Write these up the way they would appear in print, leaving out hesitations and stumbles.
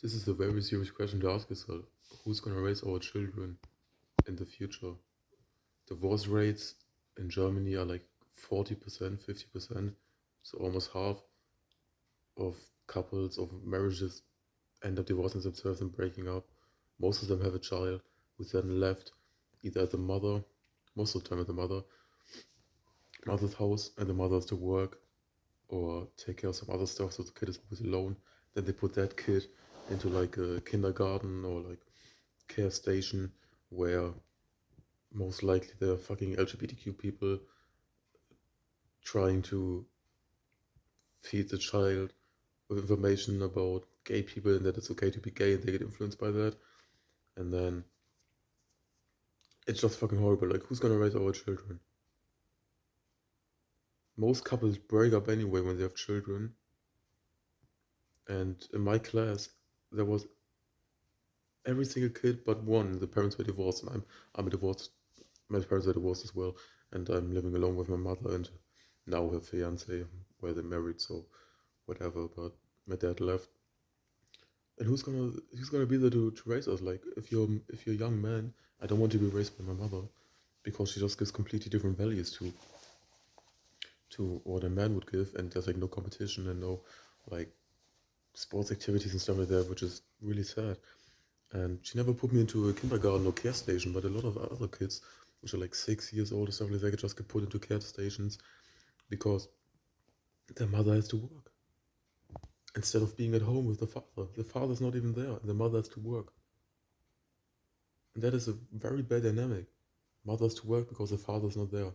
This is a very serious question to ask yourself. Who's gonna raise our children in the future? Divorce rates in Germany are like 40%, 50%. So almost half of couples, of marriages end up divorcing themselves and breaking up. Most of them have a child who's then left either at the mother, most of the time at the mother's house, and the mother has to work or take care of some other stuff, so the kid is always alone. Then they put that kid into like a kindergarten or like care station where most likely there are fucking LGBTQ people trying to feed the child with information about gay people and that it's okay to be gay and they get influenced by that. And then it's just fucking horrible. Like, who's gonna raise our children? Most couples break up anyway when they have children. And in my class, there was every single kid but one. The parents were divorced, and I'm a divorced. My parents are divorced as well, and I'm living alone with my mother and now her fiance, where they're married. So whatever. But my dad left, and who's gonna be there to raise us? Like, if you're a young man, I don't want to be raised by my mother because she just gives completely different values to what a man would give, and there's like no competition and no like sports activities and stuff like that, which is really sad. And she never put me into a kindergarten or care station, but a lot of other kids, which are like 6 years old or stuff like that, just get put into care stations because their mother has to work instead of being at home with the father. The father's not even there, and the mother has to work. And that is a very bad dynamic. Mother's to work because the father's not there.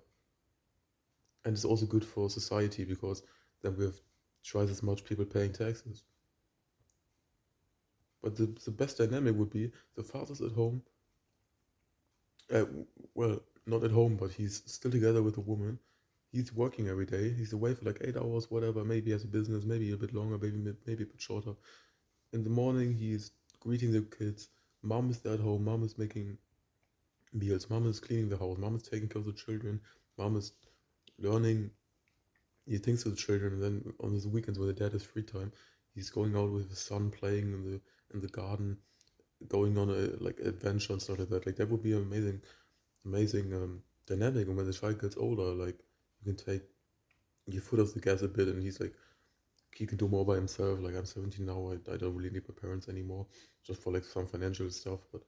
And it's also good for society because then we have twice as much people paying taxes. But the best dynamic would be the father's at home. Uh, well, not at home, but he's still together with a woman. He's working every day. He's away for like 8 hours, whatever. Maybe he has a business, maybe a bit longer, maybe a bit shorter. In the morning, he's greeting the kids. Mom is there at home. Mom is making meals. Mom is cleaning the house. Mom is taking care of the children. Mom is learning new things to the children. And then on his weekends, when the dad has free time, he's going out with his son, playing in the garden, going on a like adventure and stuff like that. Like that would be an amazing dynamic. And when the child gets older, like you can take your foot off the gas a bit, and he's like he can do more by himself. Like I'm 17 now, I don't really need my parents anymore, just for like some financial stuff. But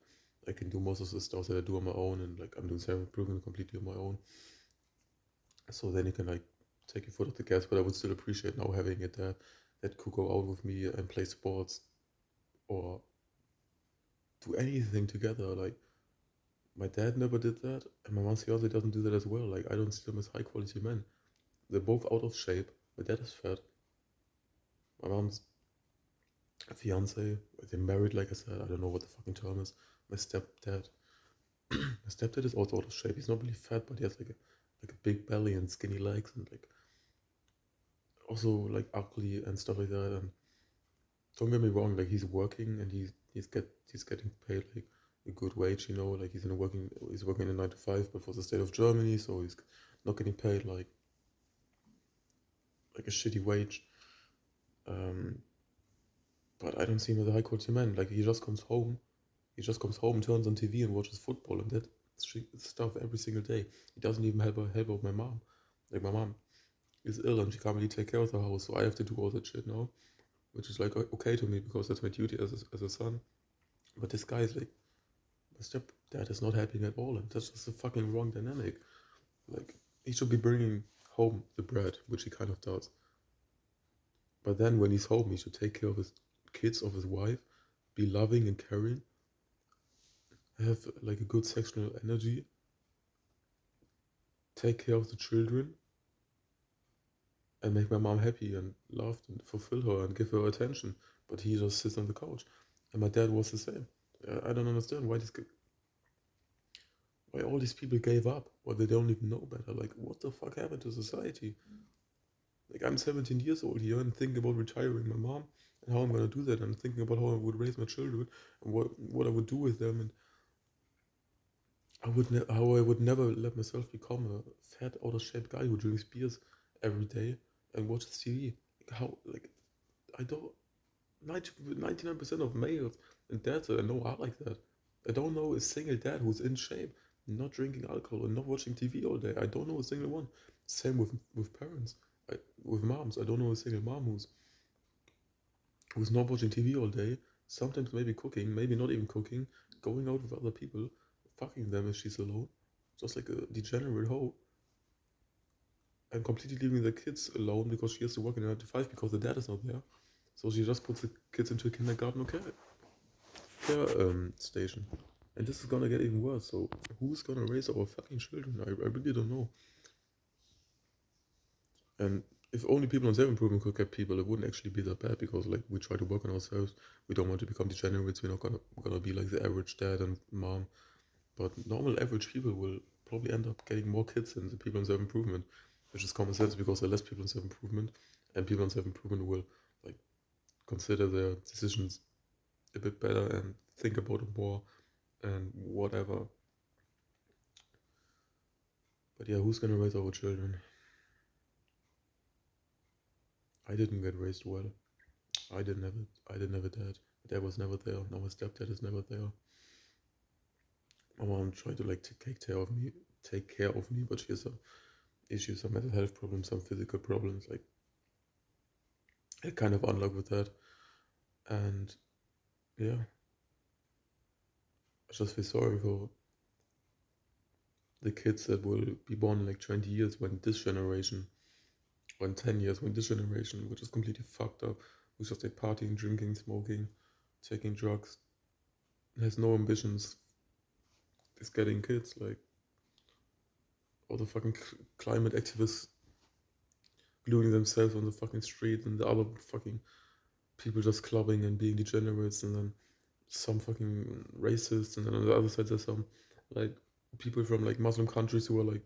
I can do most of the stuff that I do on my own, and like I'm doing self improvement completely on my own. So then you can like take your foot off the gas. But I would still appreciate now having a dad that could go out with me and play sports or do anything together. Like my dad never did that, and my mom also doesn't do that as well. Like I don't see them as high quality men. They're both out of shape. My dad is fat. My mom's fiance, they're married, like I said. I don't know what the fucking term is. My stepdad, my stepdad is also out of shape. He's not really fat, but he has like a big belly and skinny legs and like also like ugly and stuff like that. And don't get me wrong, like he's working and he's getting paid like a good wage, like he's working in a 9 to 5, but for the state of Germany, so he's not getting paid like a shitty wage. Um, but I don't see him as a high quality man. Like he just comes home, turns on TV and watches football and that stuff every single day. He doesn't even help out my mom. Like my mom is ill and she can't really take care of the house, so I have to do all that shit now, which is like okay to me because that's my duty as a son. But this guy is like my stepdad is not helping at all, and that's just a fucking wrong dynamic. Like he should be bringing home the bread, which he kind of does. But then when he's home, he should take care of his kids, of his wife, be loving and caring, have like a good sexual energy, take care of the children, and make my mom happy and love and fulfill her and give her attention. But he just sits on the couch. And my dad was the same. I don't understand why all these people gave up, or they don't even know better. Like, what the fuck happened to society? Like, I'm 17 years old here and thinking about retiring my mom and how I'm gonna do that. And thinking about how I would raise my children and what I would do with them. And how I would never let myself become a fat, out of shape guy who drinks beers every day and watches TV. Like, how, like, I don't. 99% of males and dads that I know are like that. I don't know a single dad who's in shape, not drinking alcohol and not watching TV all day. I don't know a single one. Same with parents, with moms. I don't know a single mom who's not watching TV all day. Sometimes maybe cooking, maybe not even cooking, going out with other people, fucking them if she's alone, just like a degenerate hoe, and completely leaving the kids alone because she has to work in a 9 to 5 because the dad is not there. So she just puts the kids into a kindergarten or care station. And this is gonna get even worse. So who's gonna raise our fucking children? I really don't know. And if only people on self improvement could get people, it wouldn't actually be that bad because like we try to work on ourselves. We don't want to become degenerates. We're not gonna be like the average dad and mom. But normal average people will probably end up getting more kids than the people on self improvement, which is common sense because there are less people on self improvement, and people on self improvement will like consider their decisions a bit better and think about it more and whatever. But yeah, who's gonna raise our children? I didn't get raised well. I didn't have it. I didn't have a dad. My dad was never there. Now my stepdad is never there. My mom tried to like take care of me, but she has some issues, some mental health problems, some physical problems. Like I kind of unluck with that, and yeah, I just feel sorry for the kids that will be born in like 20 years when this generation, or in 10 years when this generation, which is completely fucked up, who's just like partying, drinking, smoking, taking drugs, has no ambitions, is getting kids, like all the fucking climate activists gluing themselves on the fucking street and the other fucking people just clubbing and being degenerates and then some fucking racists and then on the other side there's some like people from like Muslim countries who are like,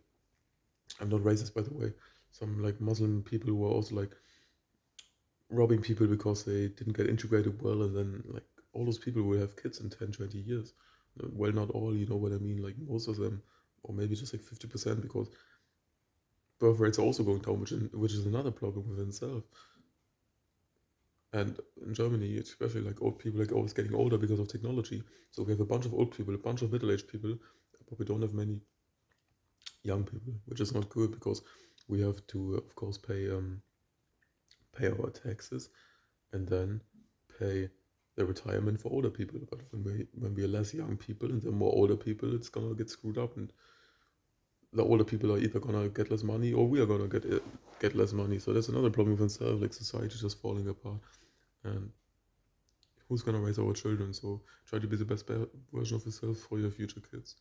I'm not racist by the way, some like Muslim people who are also like robbing people because they didn't get integrated well and then like all those people will have kids in 10, 20 years. Well, not all, you know what I mean, like most of them, or maybe just like 50% because birth rates are also going down, which is another problem within itself. And in Germany, especially like old people, like always getting older because of technology. So we have a bunch of old people, a bunch of middle-aged people, but we don't have many young people, which is not good because we have to, of course, pay our taxes and then pay the retirement for older people. But when we are less young people and there are more older people, it's gonna get screwed up, and the older people are either gonna get less money or we are gonna get less money. So that's another problem with itself, like society just falling apart. And who's gonna raise our children? So try to be the best version of yourself for your future kids.